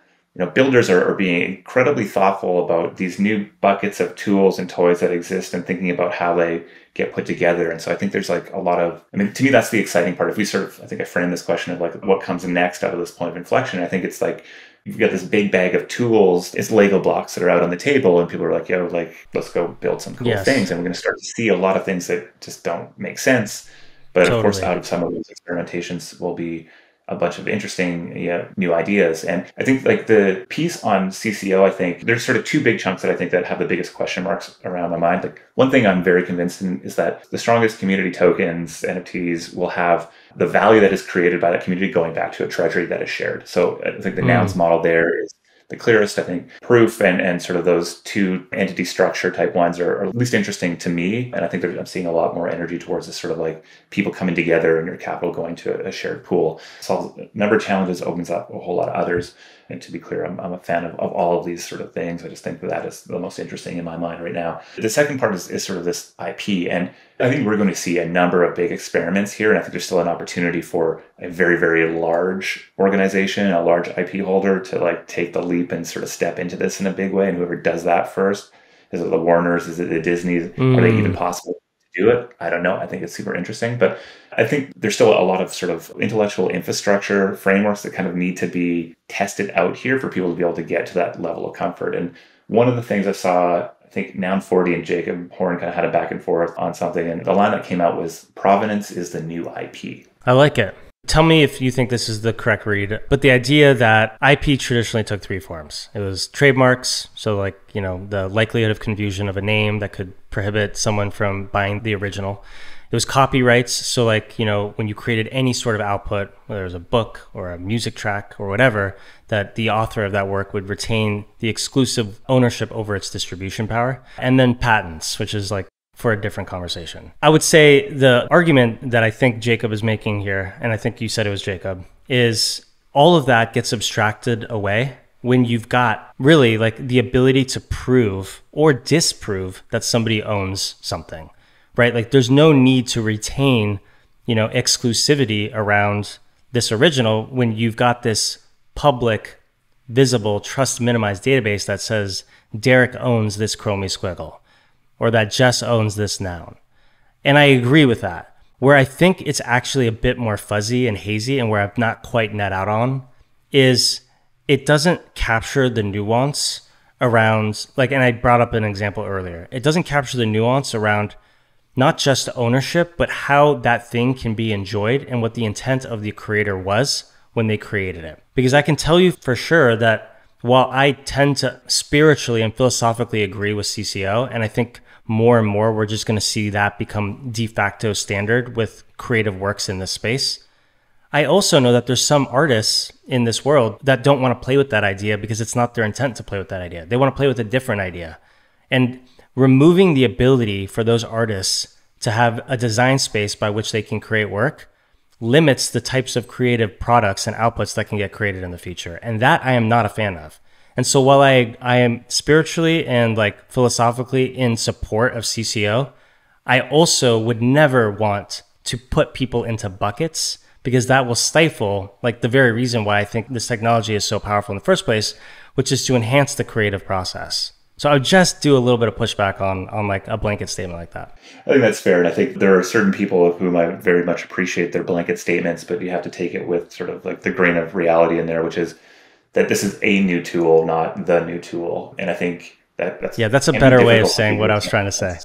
builders are being incredibly thoughtful about these new buckets of tools and toys that exist and thinking about how they get put together. And so I think there's like a lot of, to me, that's the exciting part. If we I think I framed this question of like what comes next out of this point of inflection, I think it's like, you've got this big bag of tools, it's Lego blocks that are out on the table, and people are like, let's go build some cool things. And we're going to start to see a lot of things that just don't make sense. But of course, out of some of those experimentations will be a bunch of interesting new ideas. And I think like the piece on CCO, I think there's sort of two big chunks that I think that have the biggest question marks around my mind. Like one thing I'm very convinced in is that the strongest community tokens, NFTs, will have the value that is created by that community going back to a treasury that is shared. So I think the Nouns model there is the clearest. I think Proof and sort of those two entity structure type ones are at least interesting to me. And I think I'm seeing a lot more energy towards this sort of like people coming together and your capital going to a shared pool. Solves a number of challenges, opens up a whole lot of others. And to be clear, I'm a fan of all of these sort of things. I just think that is the most interesting in my mind right now. The second part is sort of this IP. And I think we're going to see a number of big experiments here. And I think there's still an opportunity for a very, very large organization, a large IP holder to like take the leap and sort of step into this in a big way. And whoever does that first, is it the Warners? Is it the Disneys? Are they even possible to do it? I don't know. I think it's super interesting. But I think there's still a lot of sort of intellectual infrastructure frameworks that kind of need to be tested out here for people to be able to get to that level of comfort. And one of the things I saw, I think Noun 40 and Jacob Horn kind of had a back and forth on something. And the line that came out was Provenance is the new IP. I like it. Tell me if you think this is the correct read, but the idea that IP traditionally took three forms. It was trademarks, so like, the likelihood of confusion of a name that could prohibit someone from buying the original. It was copyrights, so like, when you created any sort of output, whether it was a book or a music track or whatever, that the author of that work would retain the exclusive ownership over its distribution power. And then patents, which is like for a different conversation. I would say the argument that I think Jacob is making here, and I think you said it was Jacob, is all of that gets abstracted away when you've got really like the ability to prove or disprove that somebody owns something, right? Like there's no need to retain, exclusivity around this original when you've got this public, visible, trust minimized database that says Derek owns this Chromie Squiggle, or that Jess owns this noun. And I agree with that. Where I think it's actually a bit more fuzzy and hazy, and where I've not quite net out on, is it doesn't capture the nuance around, like, and I brought up an example earlier, it doesn't capture the nuance around not just ownership, but how that thing can be enjoyed and what the intent of the creator was when they created it. Because I can tell you for sure that while I tend to spiritually and philosophically agree with CCO, and I think more and more we're just going to see that become de facto standard with creative works in this space, I also know that there's some artists in this world that don't want to play with that idea because it's not their intent to play with that idea. They want to play with a different idea. And removing the ability for those artists to have a design space by which they can create work limits the types of creative products and outputs that can get created in the future. And that I am not a fan of. And so while I am spiritually and like philosophically in support of CCO, I also would never want to put people into buckets, because that will stifle like the very reason why I think this technology is so powerful in the first place, which is to enhance the creative process. So I would just do a little bit of pushback on like a blanket statement like that. I think that's fair. And I think there are certain people of whom I very much appreciate their blanket statements, but you have to take it with sort of like the grain of reality in there, which is that this is a new tool, not the new tool. And I think that's a better way of saying what I was trying to say.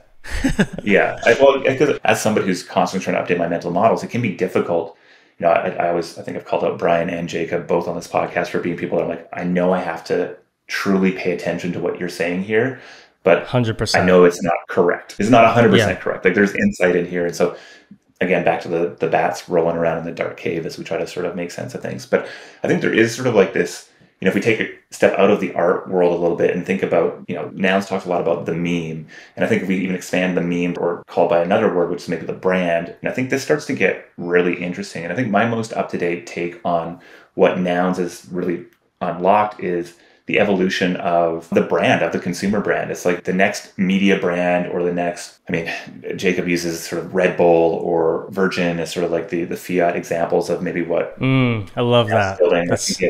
Yeah. Because as somebody who's constantly trying to update my mental models, it can be difficult. You know, I think I've called out Brian and Jacob both on this podcast for being people that I'm like, I know I have to truly pay attention to what you're saying here, but 100%. I know it's not correct. It's not 100% correct. Like there's insight in here. And so again, back to the bats rolling around in the dark cave as we try to sort of make sense of things. But I think there is sort of like this, you know, if we take a step out of the art world a little bit and think about, you know, Nouns talks a lot about the meme. And I think if we even expand the meme or call by another word, which is maybe the brand, and I think this starts to get really interesting. And I think my most up-to-date take on what Nouns is really unlocked is the evolution of the brand, of the consumer brand. It's like the next media brand or the next, I mean, Jacob uses sort of Red Bull or Virgin as sort of like the fiat examples of maybe what. I love that. That's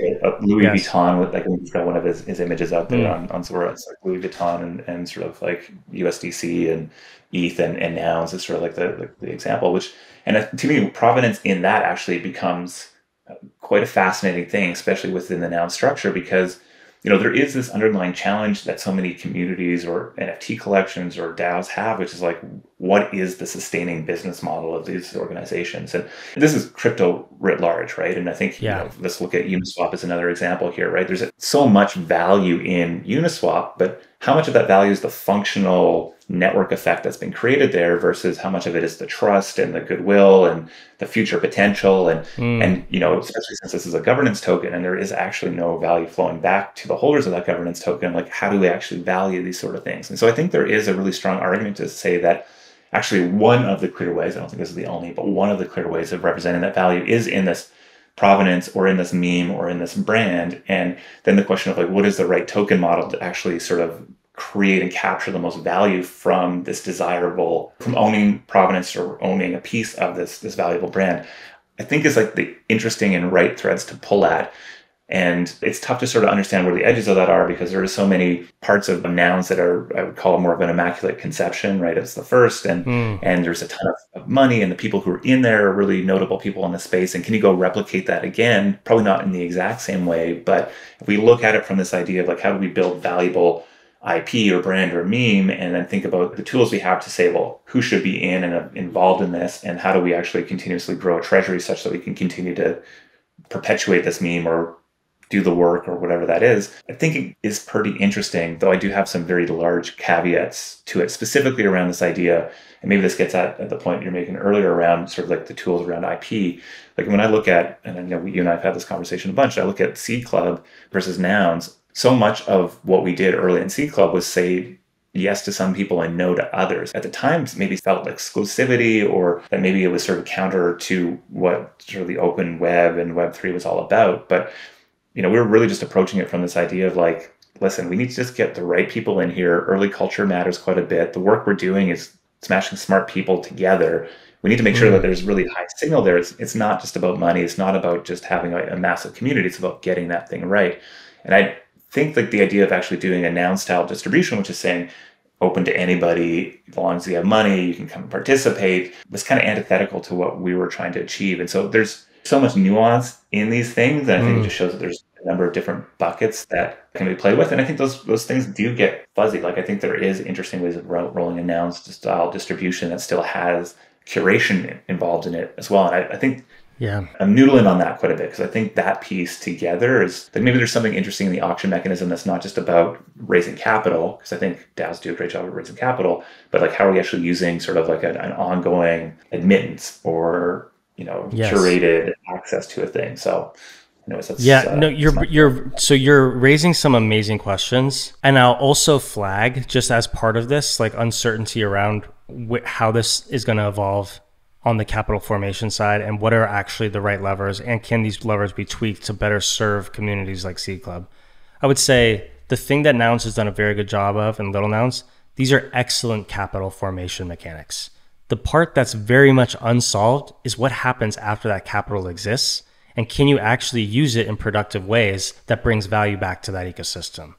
Louis Vuitton, with like he's got one of his images out there on Zora. It's like Louis Vuitton and sort of like USDC and ETH and Nouns is sort of like the example, which, and to me, provenance in that actually becomes quite a fascinating thing, especially within the Noun structure, because you know, there is this underlying challenge that so many communities or NFT collections or DAOs have, which is like, what is the sustaining business model of these organizations? And this is crypto writ large, right? And I think, you know, let's look at Uniswap as another example here, right? There's so much value in Uniswap, but how much of that value is the functional network effect that's been created there versus how much of it is the trust and the goodwill and the future potential and you know, especially since this is a governance token and there is actually no value flowing back to the holders of that governance token, like how do we actually value these sort of things? And so I think there is a really strong argument to say that actually one of the clear ways, I don't think this is the only, but one of the clear ways of representing that value is in this provenance or in this meme or in this brand. And then the question of like, what is the right token model to actually sort of create and capture the most value from this desirable, from owning provenance or owning a piece of this valuable brand, I think is like the interesting and right threads to pull at. And it's tough to sort of understand where the edges of that are because there are so many parts of Nouns that are, I would call more of an immaculate conception, right? It's the first and there's a ton of money and the people who are in there are really notable people in the space. And can you go replicate that again? Probably not in the exact same way, but if we look at it from this idea of like, how do we build valuable IP or brand or meme, and then think about the tools we have to say, well, who should be in and involved in this, and how do we actually continuously grow a treasury such that we can continue to perpetuate this meme or do the work or whatever that is. I think it is pretty interesting, though I do have some very large caveats to it, specifically around this idea, and maybe this gets at the point you're making earlier around sort of like the tools around IP. Like when I look at, and I know you and I have had this conversation a bunch, I look at Seed Club versus Nouns. So much of what we did early in Seed Club was say yes to some people and no to others. At the time, maybe felt like exclusivity or that maybe it was sort of counter to what sort of the open web and Web3 was all about. But, you know, we were really just approaching it from this idea of like, listen, we need to just get the right people in here. Early culture matters quite a bit. The work we're doing is smashing smart people together. We need to make sure that there's really high signal there. It's not just about money. It's not about just having a massive community. It's about getting that thing right. And I think like the idea of actually doing a Noun style distribution, which is saying open to anybody, as long as you have money, you can come and participate, was kind of antithetical to what we were trying to achieve. And so there's so much nuance in these things. And I think it just shows that there's a number of different buckets that can be played with. And I think those things do get fuzzy. Like I think there is interesting ways of rolling a Noun style distribution that still has curation involved in it as well. And I think I'm noodling on that quite a bit because I think that piece together is like maybe there's something interesting in the auction mechanism that's not just about raising capital, because I think DAOs do a great job of raising capital, but like how are we actually using sort of like an ongoing admittance or, you know, curated access to a thing. So anyways, that's you're raising some amazing questions. And I'll also flag just as part of this, like uncertainty around how this is going to evolve on the capital formation side and what are actually the right levers and can these levers be tweaked to better serve communities like Seed Club. I would say the thing that Nouns has done a very good job of and Little Nouns, these are excellent capital formation mechanics. The part that's very much unsolved is what happens after that capital exists And can you actually use it in productive ways that brings value back to that ecosystem?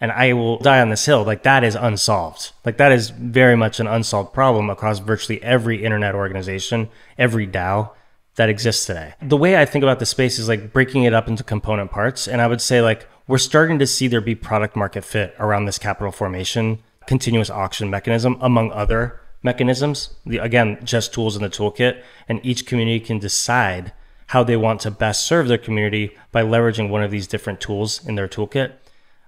And I will die on this hill. Like, that is unsolved. Like, that is very much an unsolved problem across virtually every internet organization, every DAO that exists today. The way I think about the space is like breaking it up into component parts. And I would say like, we're starting to see there be product market fit around this capital formation, continuous auction mechanism, among other mechanisms. Again, just tools in the toolkit, and each community can decide how they want to best serve their community by leveraging one of these different tools in their toolkit.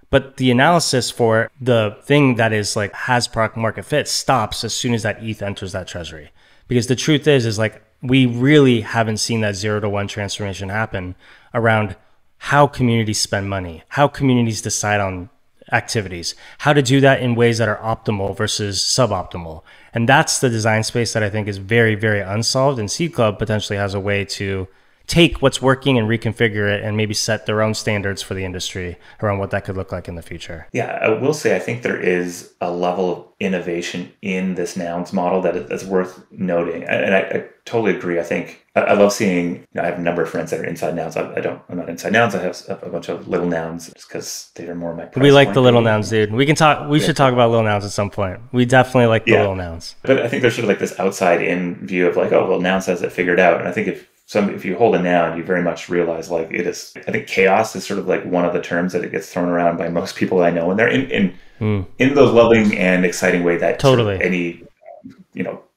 But the analysis for the thing that is like has product market fit stops as soon as that ETH enters that treasury. Because the truth is like, we really haven't seen that 0 to 1 transformation happen around how communities spend money, how communities decide on activities, how to do that in ways that are optimal versus suboptimal. And that's the design space that I think is very, very unsolved, and Seed Club potentially has a way to take what's working and reconfigure it and maybe set their own standards for the industry around what that could look like in the future. Yeah, I will say I think there is a level of innovation in this Nouns model that's worth noting. And I totally agree. I think I love seeing, I have a number of friends that are inside Nouns. I'm not inside Nouns. I have a bunch of little Nouns just because they are more my price We like point. the little Nouns, dude. We should talk about little Nouns at some point. We definitely like the little Nouns. But I think there's sort of like this outside in view of like, oh, well, Nouns has it figured out. And I think if you hold a noun, you very much realize like it is. I think chaos is sort of like one of the terms that it gets thrown around by most people I know, and they're in the loving and exciting way that totally sort of any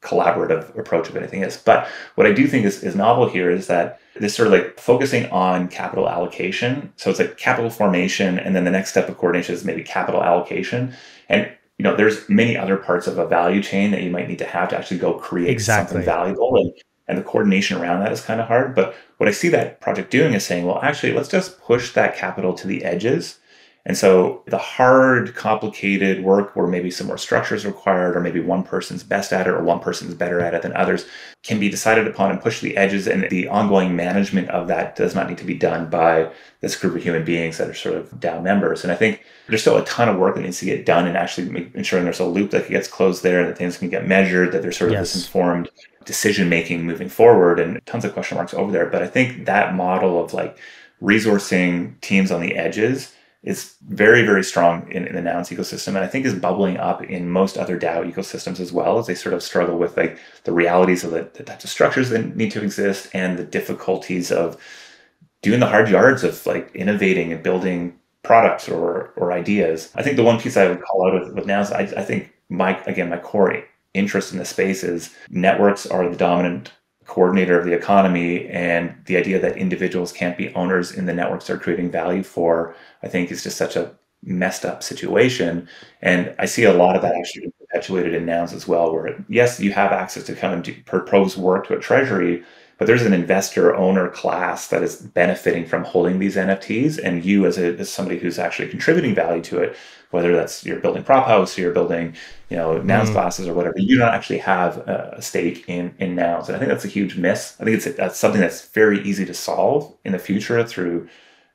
collaborative approach of anything is. But what I do think is novel here is that this sort of like focusing on capital allocation. So it's like capital formation, and then the next step of coordination is maybe capital allocation. And there's many other parts of a value chain that you might need to have to actually go create something valuable. And the coordination around that is kind of hard. But what I see that project doing is saying, well, actually, let's just push that capital to the edges. And so the hard, complicated work where maybe some more structure is required, or maybe one person's best at it or one person's better at it than others, can be decided upon and pushed to the edges. And the ongoing management of that does not need to be done by this group of human beings that are sort of DAO members. And I think there's still a ton of work that needs to get done in actually ensuring there's a loop that gets closed there, and that things can get measured, that there's sort of this informed decision-making moving forward, and tons of question marks over there. But I think that model of like resourcing teams on the edges is very, very strong in the Nouns ecosystem, and I think is bubbling up in most other DAO ecosystems as well, as they sort of struggle with like the realities of the types of structures that need to exist and the difficulties of doing the hard yards of like innovating and building products or ideas. I think the one piece I would call out with Nouns, I think my core interest in the space is networks are the dominant coordinator of the economy, and the idea that individuals can't be owners in the networks they're creating value for, I think is just such a messed up situation. And I see a lot of that actually perpetuated in Nouns as well, where yes, you have access to come and propose work to a treasury, but there's an investor owner class that is benefiting from holding these NFTs, and you as somebody who's actually contributing value to it, whether that's you're building prop house or you're building Nouns classes or whatever, you don't actually have a stake in Nouns. And I think that's a huge miss. I think that's something that's very easy to solve in the future through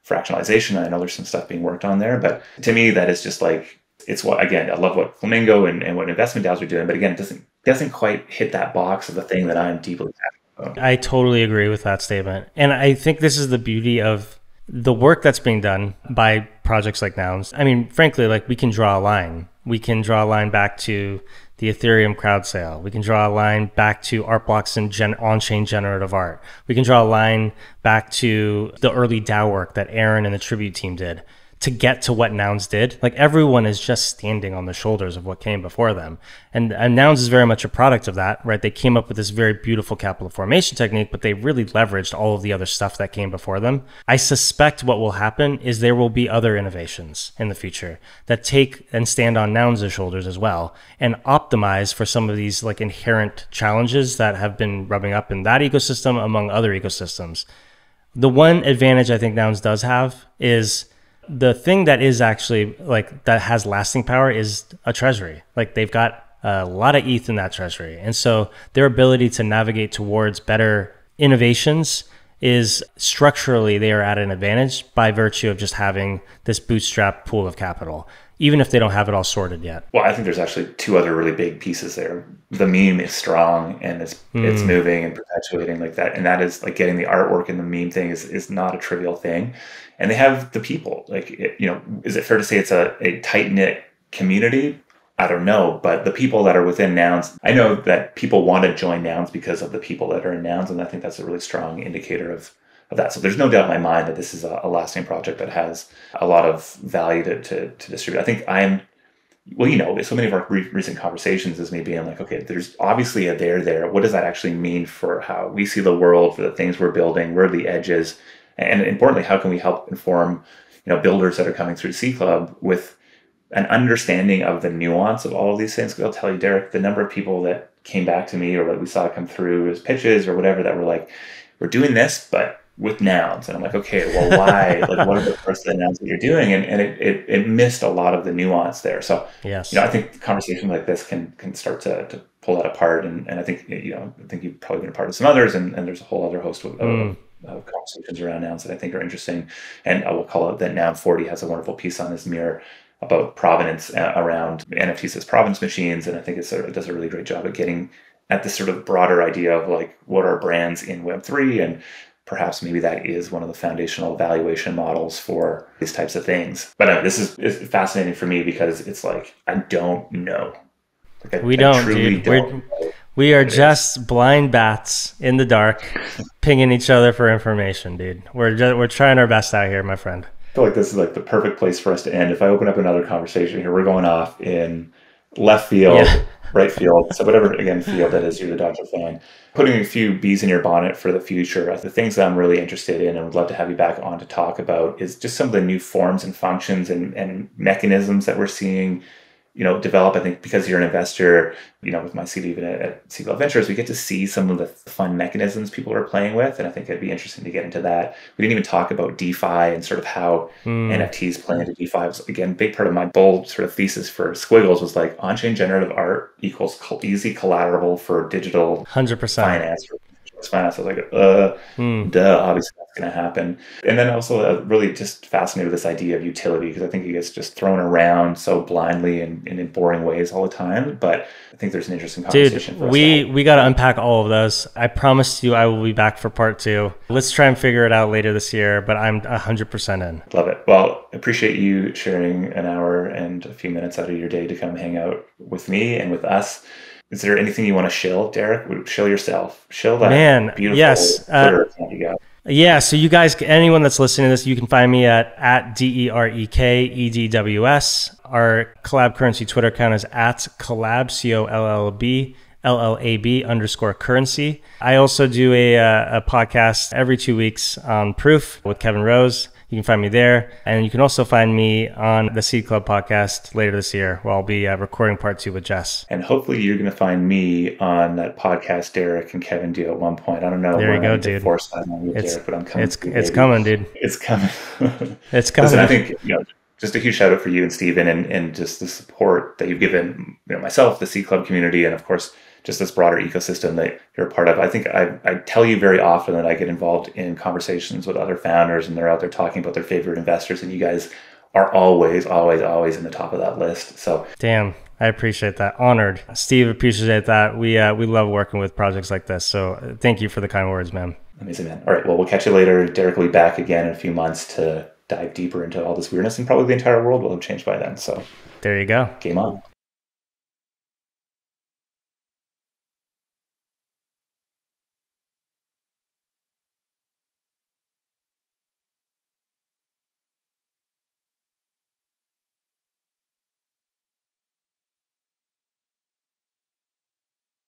fractionalization. I know there's some stuff being worked on there, but to me that is just like, it's what, again, I love what Flamingo and what investment DAOs are doing, but again, it doesn't quite hit that box of the thing that I'm deeply passionate about. I totally agree with that statement. And I think this is the beauty of the work that's being done by projects like Nouns. I mean, frankly, like we can draw a line. We can draw a line back to the Ethereum crowd sale. We can draw a line back to art blocks and on-chain generative art. We can draw a line back to the early DAO work that Aaron and the Tribute team did to get to what Nouns did. Like everyone is just standing on the shoulders of what came before them. And Nouns is very much a product of that, right? They came up with this very beautiful capital formation technique, but they really leveraged all of the other stuff that came before them. I suspect what will happen is there will be other innovations in the future that take and stand on Nouns' shoulders as well and optimize for some of these like inherent challenges that have been rubbing up in that ecosystem among other ecosystems. The one advantage I think Nouns does have is the thing that is actually like that has lasting power is a treasury. Like they've got a lot of ETH in that treasury. And so their ability to navigate towards better innovations is structurally they are at an advantage by virtue of just having this bootstrap pool of capital. even if they don't have it all sorted yet? Well, I think there's actually two other really big pieces there. The meme is strong and it's moving and perpetuating like that. And that is like getting the artwork and the meme thing is not a trivial thing. And they have the people. Like, is it fair to say it's a tight-knit community? I don't know. But the people that are within Nouns, I know that people want to join Nouns because of the people that are in Nouns. And I think that's a really strong indicator of that. So there's no doubt in my mind that this is a lasting project that has a lot of value to distribute. I think so many of our recent conversations is me being like, okay, there's obviously a there. What does that actually mean for how we see the world, for the things we're building? Where are the edges? And importantly, how can we help inform, builders that are coming through C Club with an understanding of the nuance of all of these things? Because I'll tell you, Derek, the number of people that came back to me or that we saw come through as pitches or whatever that were like, we're doing this, but with Nouns. And I'm like, okay, well, why? Like, what are the first of the Nouns that you're doing? And it missed a lot of the nuance there. So, yes, I think conversation like this can start to pull that apart. And I think, I think you've probably been a part of some others, and there's a whole other host of conversations around Nouns that I think are interesting. And I will call it that Noun 40 has a wonderful piece on his mirror about provenance around NFTs as provenance machines. And I think it does a really great job at getting at this sort of broader idea of like, what are brands in Web3? And perhaps maybe that is one of the foundational valuation models for these types of things. But this is fascinating for me because it's like, I don't know. Like, we don't, dude. We are just blind bats in the dark, pinging each other for information, dude. We're trying our best out here, my friend. I feel like this is like the perfect place for us to end. If I open up another conversation here, we're going off in left field, right field, so whatever, again, field that is, you're the Dodger fan. Putting a few bees in your bonnet for the future. The things that I'm really interested in and would love to have you back on to talk about is just some of the new forms and functions and mechanisms that we're seeing, develop. I think because you're an investor, with my seat even at C Club Ventures, we get to see some of the fun mechanisms people are playing with. And I think it'd be interesting to get into that. We didn't even talk about DeFi and sort of how NFTs play into DeFi. It was, again, a big part of my bold sort of thesis for Squiggles was like on-chain generative art equals easy collateral for digital 100% finance. Finance. I was like, duh, obviously that's going to happen. And then also really just fascinated with this idea of utility, because I think it gets just thrown around so blindly and in boring ways all the time. But I think there's an interesting conversation. Dude, we got to unpack all of those. I promised you I will be back for part 2. Let's try and figure it out later this year, but I'm 100% in. Love it. Well, appreciate you sharing an hour and a few minutes out of your day to come hang out with me and with us. Is there anything you want to shill, Derek? Shill yourself. Shill that beautiful Twitter account you got. Yeah, so you guys, anyone that's listening to this, you can find me at DerekEdws. Our Collab+Currency Twitter account is at Collab, COLLAB_currency. I also do a podcast every 2 weeks on Proof with Kevin Rose. You can find me there. And you can also find me on the Seed Club podcast later this year, where I'll be recording part 2 with Jess. And hopefully you're going to find me on that podcast Derek and Kevin do at one point. I don't know. There you go, dude. Force that on you, Derek, but I'm coming. It's coming, dude. It's coming. It's coming. Listen, I think, just a huge shout out for you and Steven and just the support that you've given, myself, the Seed Club community, and of course, just this broader ecosystem that you're a part of. I think I tell you very often that I get involved in conversations with other founders and they're out there talking about their favorite investors, and you guys are always, always, always in the top of that list. So damn, I appreciate that. Honored. Steve, appreciate that. We love working with projects like this. So thank you for the kind words, man. Amazing, man. All right, well, we'll catch you later. Derek will be back again in a few months to dive deeper into all this weirdness, and probably the entire world will have changed by then. So there you go. Game on.